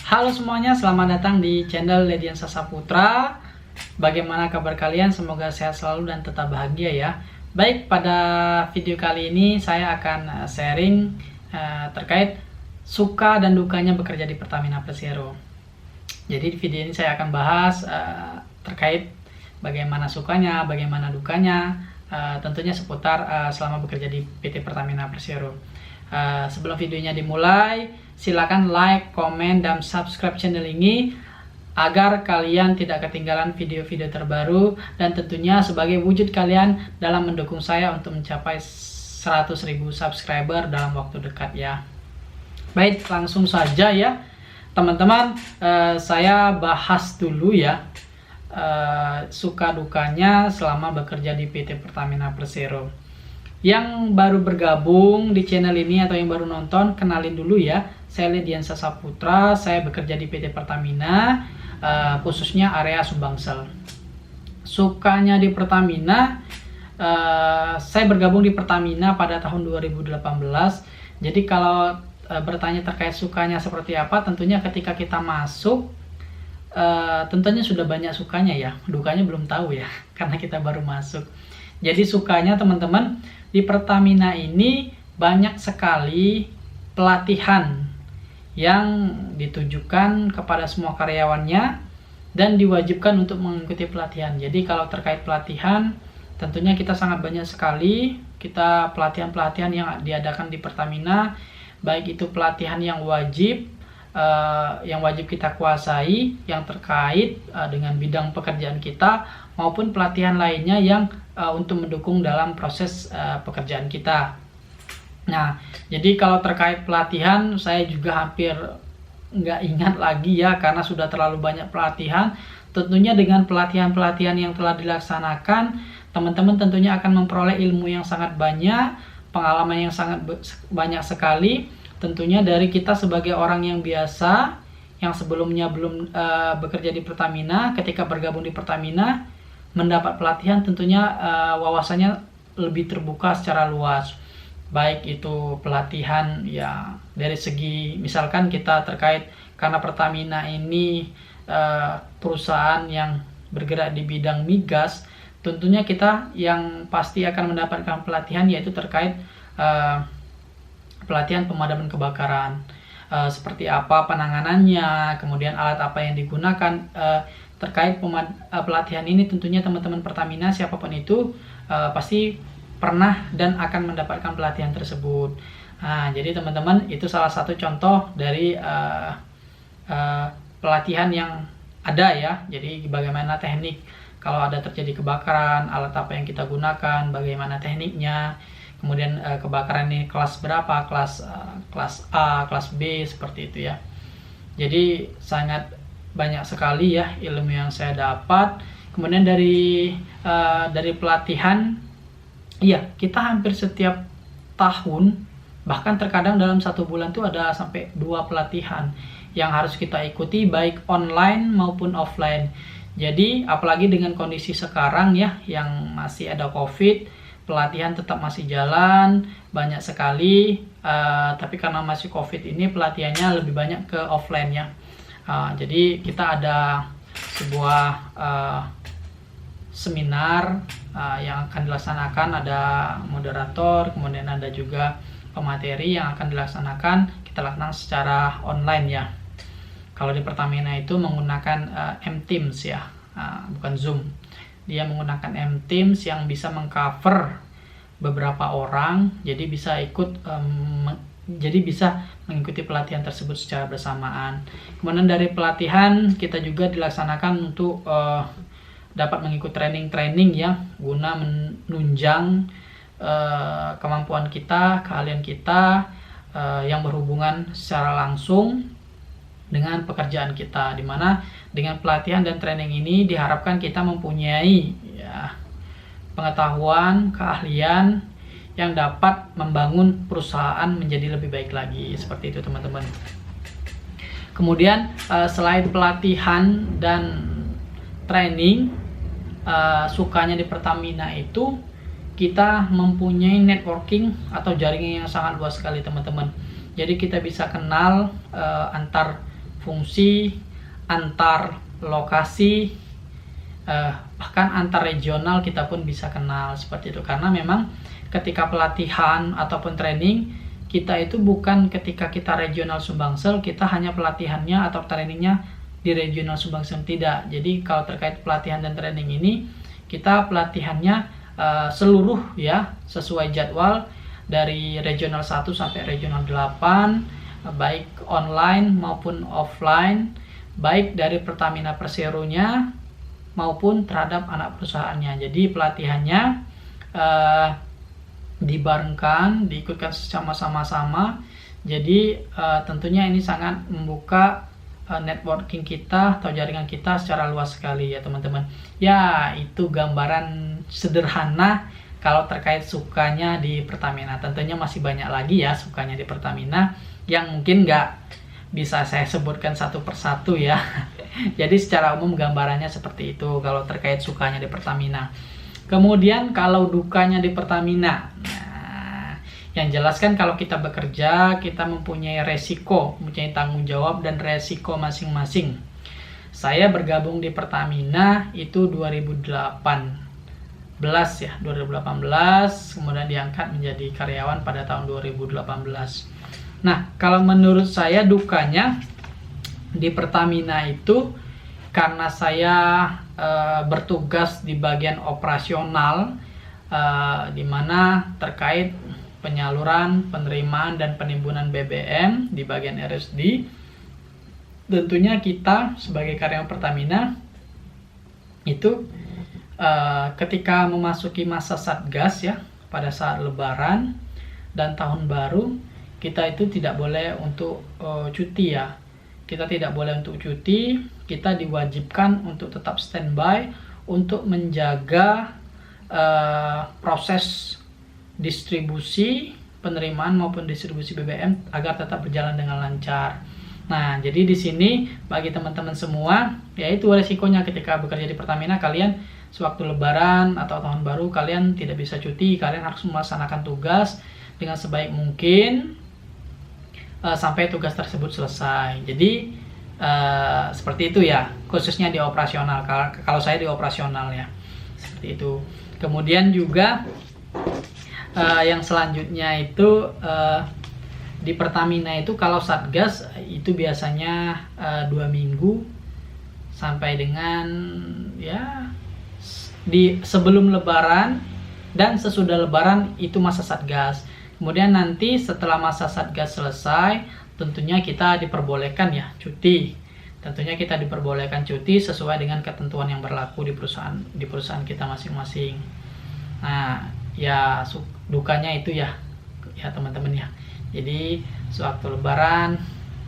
Halo semuanya, selamat datang di channel Lediansa Saputra. Bagaimana kabar kalian? Semoga sehat selalu dan tetap bahagia ya. Baik, pada video kali ini saya akan sharing terkait suka dan dukanya bekerja di Pertamina Persero. Jadi di video ini saya akan bahas terkait bagaimana sukanya, bagaimana dukanya, tentunya seputar selama bekerja di PT Pertamina Persero. Sebelum videonya dimulai, silakan like, komen, dan subscribe channel ini agar kalian tidak ketinggalan video-video terbaru, dan tentunya sebagai wujud kalian dalam mendukung saya untuk mencapai 100.000 subscriber dalam waktu dekat ya. Baik, langsung saja ya teman-teman, saya bahas dulu ya suka dukanya selama bekerja di PT Pertamina Persero. Yang baru bergabung di channel ini atau yang baru nonton, kenalin dulu ya, saya Lediansa Saputra. Saya bekerja di PT Pertamina, khususnya area Sumbangsel. Sukanya di Pertamina, saya bergabung di Pertamina pada tahun 2018. Jadi kalau bertanya terkait sukanya seperti apa, tentunya ketika kita masuk, tentunya sudah banyak sukanya ya, dukanya belum tahu ya, karena kita baru masuk. Jadi sukanya teman-teman, di Pertamina ini banyak sekali pelatihan yang ditujukan kepada semua karyawannya dan diwajibkan untuk mengikuti pelatihan. Jadi kalau terkait pelatihan, tentunya kita sangat banyak sekali kita pelatihan-pelatihan yang diadakan di Pertamina, baik itu pelatihan yang wajib kita kuasai, yang terkait dengan bidang pekerjaan kita, maupun pelatihan lainnya yang untuk mendukung dalam proses pekerjaan kita. Nah, jadi kalau terkait pelatihan, saya juga hampir nggak ingat lagi ya, karena sudah terlalu banyak pelatihan. Tentunya dengan pelatihan-pelatihan yang telah dilaksanakan, teman-teman tentunya akan memperoleh ilmu yang sangat banyak, pengalaman yang sangat banyak sekali. Tentunya dari kita sebagai orang yang biasa, yang sebelumnya belum bekerja di Pertamina, ketika bergabung di Pertamina, mendapat pelatihan, tentunya wawasannya lebih terbuka secara luas. Baik itu pelatihan ya dari segi, misalkan kita terkait, karena Pertamina ini perusahaan yang bergerak di bidang migas, tentunya kita yang pasti akan mendapatkan pelatihan yaitu terkait pelatihan pemadaman kebakaran, seperti apa penanganannya, kemudian alat apa yang digunakan. Terkait pelatihan ini tentunya teman-teman Pertamina siapapun itu pasti pernah dan akan mendapatkan pelatihan tersebut. Nah, jadi teman-teman, itu salah satu contoh dari pelatihan yang ada ya. Jadi bagaimana teknik kalau ada terjadi kebakaran, alat apa yang kita gunakan, bagaimana tekniknya. Kemudian kebakaran ini kelas berapa, kelas A, kelas B, seperti itu ya. Jadi sangat banyak sekali ya ilmu yang saya dapat. Kemudian dari pelatihan, iya, kita hampir setiap tahun, bahkan terkadang dalam 1 bulan tuh ada sampai 2 pelatihan yang harus kita ikuti, baik online maupun offline. Jadi apalagi dengan kondisi sekarang ya, yang masih ada COVID, pelatihan tetap masih jalan, banyak sekali, tapi karena masih COVID ini pelatihannya lebih banyak ke offline ya. Jadi kita ada sebuah seminar yang akan dilaksanakan, ada moderator, kemudian ada juga pemateri yang akan dilaksanakan, kita laksanakan secara online ya. Kalau di Pertamina itu menggunakan M-Teams ya, bukan Zoom. Dia menggunakan M-Teams yang bisa mengcover beberapa orang, jadi bisa mengikuti pelatihan tersebut secara bersamaan. Kemudian dari pelatihan kita juga dilaksanakan untuk dapat mengikuti training-training yang guna menunjang kemampuan kita, keahlian kita yang berhubungan secara langsung dengan pekerjaan kita, dimana dengan pelatihan dan training ini diharapkan kita mempunyai ya, pengetahuan, keahlian yang dapat membangun perusahaan menjadi lebih baik lagi, seperti itu teman-teman. Kemudian selain pelatihan dan training, sukanya di Pertamina itu kita mempunyai networking atau jaringan yang sangat luas sekali teman-teman. Jadi kita bisa kenal antar fungsi, antar lokasi, bahkan antar regional kita pun bisa kenal seperti itu. Karena memang ketika pelatihan ataupun training, kita itu bukan ketika kita regional Sumbangsel kita hanya pelatihannya atau trainingnya di regional Sumbangsel, tidak. Jadi kalau terkait pelatihan dan training ini, kita pelatihannya seluruh ya, sesuai jadwal dari regional 1 sampai regional 8, baik online maupun offline, baik dari Pertamina Persero-nya maupun terhadap anak perusahaannya. Jadi pelatihannya dibarengkan, diikutkan sama-sama. Jadi tentunya ini sangat membuka networking kita atau jaringan kita secara luas sekali ya teman-teman. Ya, itu gambaran sederhana kalau terkait sukanya di Pertamina. Tentunya masih banyak lagi ya sukanya di Pertamina yang mungkin nggak bisa saya sebutkan satu persatu ya. Jadi secara umum gambarannya seperti itu kalau terkait sukanya di Pertamina. Kemudian kalau dukanya di Pertamina, nah, yang jelas kan kalau kita bekerja kita mempunyai resiko, mempunyai tanggung jawab dan resiko masing-masing. Saya bergabung di Pertamina itu 2018 ya, 2018, kemudian diangkat menjadi karyawan pada tahun 2018. Nah, kalau menurut saya dukanya di Pertamina itu karena saya bertugas di bagian operasional, di mana terkait penyaluran, penerimaan, dan penimbunan BBM di bagian RSD. Tentunya kita sebagai karyawan Pertamina itu ketika memasuki masa Satgas ya, pada saat Lebaran dan Tahun Baru, kita itu tidak boleh untuk cuti ya. Kita tidak boleh untuk cuti, kita diwajibkan untuk tetap standby untuk menjaga proses distribusi, penerimaan maupun distribusi BBM agar tetap berjalan dengan lancar. Nah, jadi di sini bagi teman-teman semua, yaitu resikonya ketika bekerja di Pertamina, kalian sewaktu Lebaran atau Tahun Baru kalian tidak bisa cuti, kalian harus melaksanakan tugas dengan sebaik mungkin sampai tugas tersebut selesai. Jadi seperti itu ya, khususnya di operasional. Kalau saya di operasional ya, seperti itu. Kemudian juga yang selanjutnya itu di Pertamina itu kalau Satgas itu biasanya 2 minggu sampai dengan ya di sebelum Lebaran dan sesudah Lebaran itu masa Satgas. Kemudian nanti setelah masa Satgas selesai, tentunya kita diperbolehkan ya cuti. Tentunya kita diperbolehkan cuti sesuai dengan ketentuan yang berlaku di perusahaan kita masing-masing. Nah, ya dukanya itu ya teman-teman ya. Jadi sewaktu Lebaran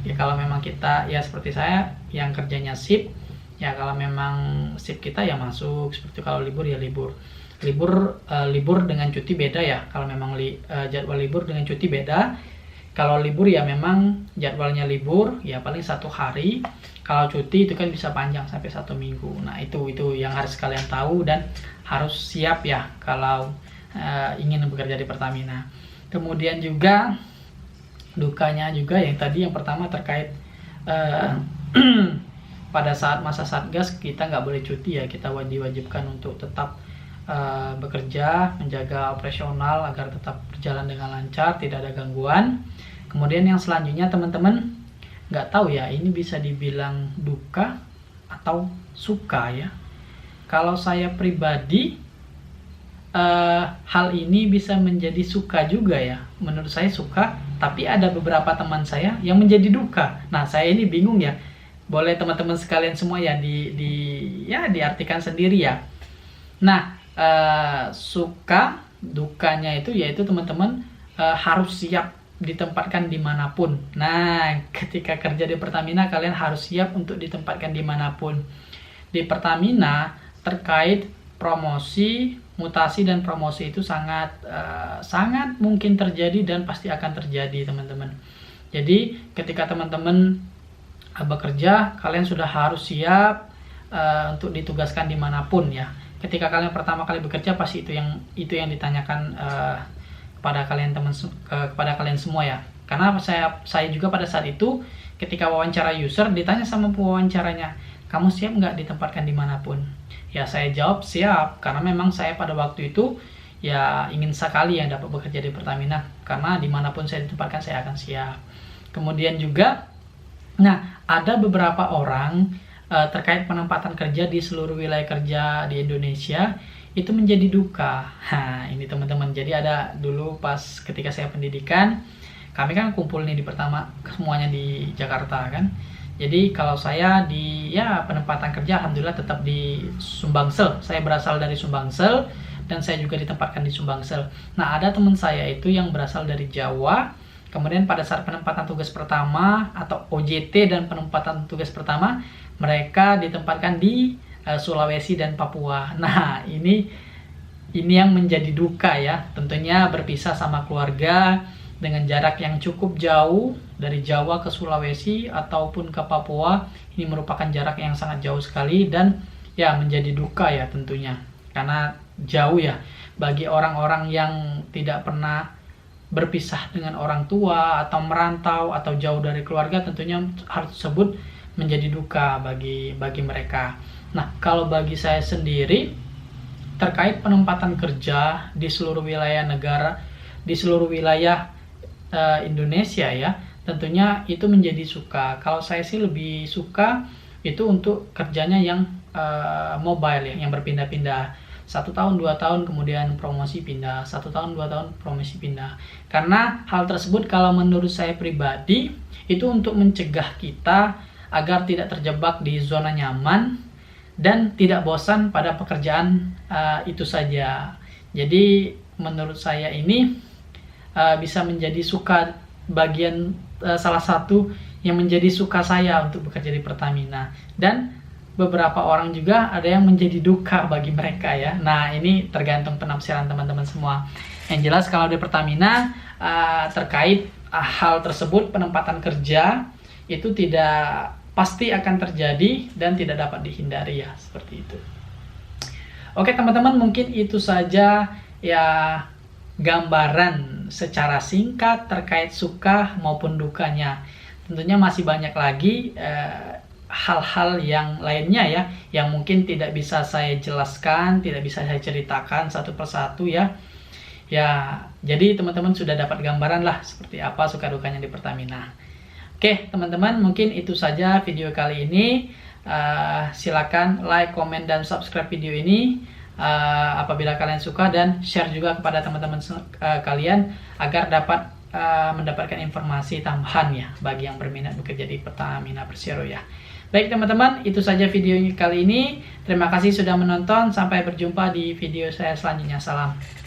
ya kalau memang kita ya seperti saya yang kerjanya shift, ya kalau memang shift kita ya masuk, seperti kalau libur ya libur. Libur dengan cuti beda ya. Kalau memang jadwal libur dengan cuti beda. Kalau libur ya memang jadwalnya libur ya paling 1 hari. Kalau cuti itu kan bisa panjang sampai 1 minggu. Nah itu yang harus kalian tahu dan harus siap ya kalau ingin bekerja di Pertamina. Kemudian juga dukanya juga yang tadi yang pertama terkait pada saat masa Satgas kita nggak boleh cuti ya. Kita diwajibkan untuk tetap bekerja, menjaga operasional agar tetap berjalan dengan lancar, tidak ada gangguan. Kemudian yang selanjutnya teman-teman, nggak tahu ya ini bisa dibilang duka atau suka ya. Kalau saya pribadi hal ini bisa menjadi suka juga ya. Menurut saya suka, tapi ada beberapa teman saya yang menjadi duka. Nah saya ini bingung ya. Boleh teman-teman sekalian semua ya diartikan sendiri ya. Nah suka dukanya itu yaitu teman-teman harus siap ditempatkan dimanapun. Nah ketika kerja di Pertamina kalian harus siap untuk ditempatkan dimanapun. Di Pertamina terkait promosi, mutasi dan promosi itu sangat mungkin terjadi dan pasti akan terjadi teman-teman. Jadi ketika teman-teman bekerja kalian sudah harus siap untuk ditugaskan dimanapun ya. Ketika kalian pertama kali bekerja pasti itu yang ditanyakan kepada kalian kepada kalian semua ya. Karena saya juga pada saat itu ketika wawancara user ditanya sama pewawancaranya, kamu siap nggak ditempatkan dimanapun? Ya saya jawab siap, karena memang saya pada waktu itu ya ingin sekali ya dapat bekerja di Pertamina, karena dimanapun saya ditempatkan saya akan siap. Kemudian juga, nah ada beberapa orang terkait penempatan kerja di seluruh wilayah kerja di Indonesia itu menjadi duka. Nah ini teman-teman, jadi ada dulu pas ketika saya pendidikan, kami kan kumpul nih di pertama semuanya di Jakarta kan. Jadi kalau saya di penempatan kerja alhamdulillah tetap di Sumbangsel. Saya berasal dari Sumbangsel dan saya juga ditempatkan di Sumbangsel. Nah ada teman saya itu yang berasal dari Jawa. Kemudian pada saat penempatan tugas pertama atau OJT dan penempatan tugas pertama, mereka ditempatkan di Sulawesi dan Papua. Nah ini yang menjadi duka ya, tentunya berpisah sama keluarga dengan jarak yang cukup jauh dari Jawa ke Sulawesi ataupun ke Papua. Ini merupakan jarak yang sangat jauh sekali dan ya menjadi duka ya tentunya, karena jauh ya bagi orang-orang yang tidak pernah berpisah dengan orang tua atau merantau atau jauh dari keluarga, tentunya hal tersebut menjadi duka bagi mereka. Nah, kalau bagi saya sendiri terkait penempatan kerja di seluruh wilayah negara, di seluruh wilayah Indonesia ya, tentunya itu menjadi suka. Kalau saya sih lebih suka itu untuk kerjanya yang mobile ya, yang berpindah-pindah. 1 tahun 2 tahun kemudian promosi pindah, 1 tahun 2 tahun promosi pindah. Karena hal tersebut kalau menurut saya pribadi itu untuk mencegah kita agar tidak terjebak di zona nyaman dan tidak bosan pada pekerjaan itu saja. Jadi menurut saya ini bisa menjadi suka bagian salah satu yang menjadi suka saya untuk bekerja di Pertamina, dan beberapa orang juga ada yang menjadi duka bagi mereka ya. Nah ini tergantung penafsiran teman-teman semua. Yang jelas kalau di Pertamina terkait hal tersebut, penempatan kerja itu tidak pasti akan terjadi dan tidak dapat dihindari ya, seperti itu. Oke teman-teman, mungkin itu saja ya gambaran secara singkat terkait suka maupun dukanya. Tentunya masih banyak lagi hal-hal yang lainnya ya, yang mungkin tidak bisa saya jelaskan, tidak bisa saya ceritakan satu persatu ya. Ya, jadi teman-teman sudah dapat gambaran lah seperti apa suka dukanya di Pertamina. Oke, teman-teman, mungkin itu saja video kali ini. Silakan like, komen, dan subscribe video ini apabila kalian suka, dan share juga kepada teman-teman kalian agar dapat mendapatkan informasi tambahan ya bagi yang berminat bekerja di Pertamina Persero ya. Baik teman-teman, itu saja video kali ini. Terima kasih sudah menonton. Sampai berjumpa di video saya selanjutnya. Salam.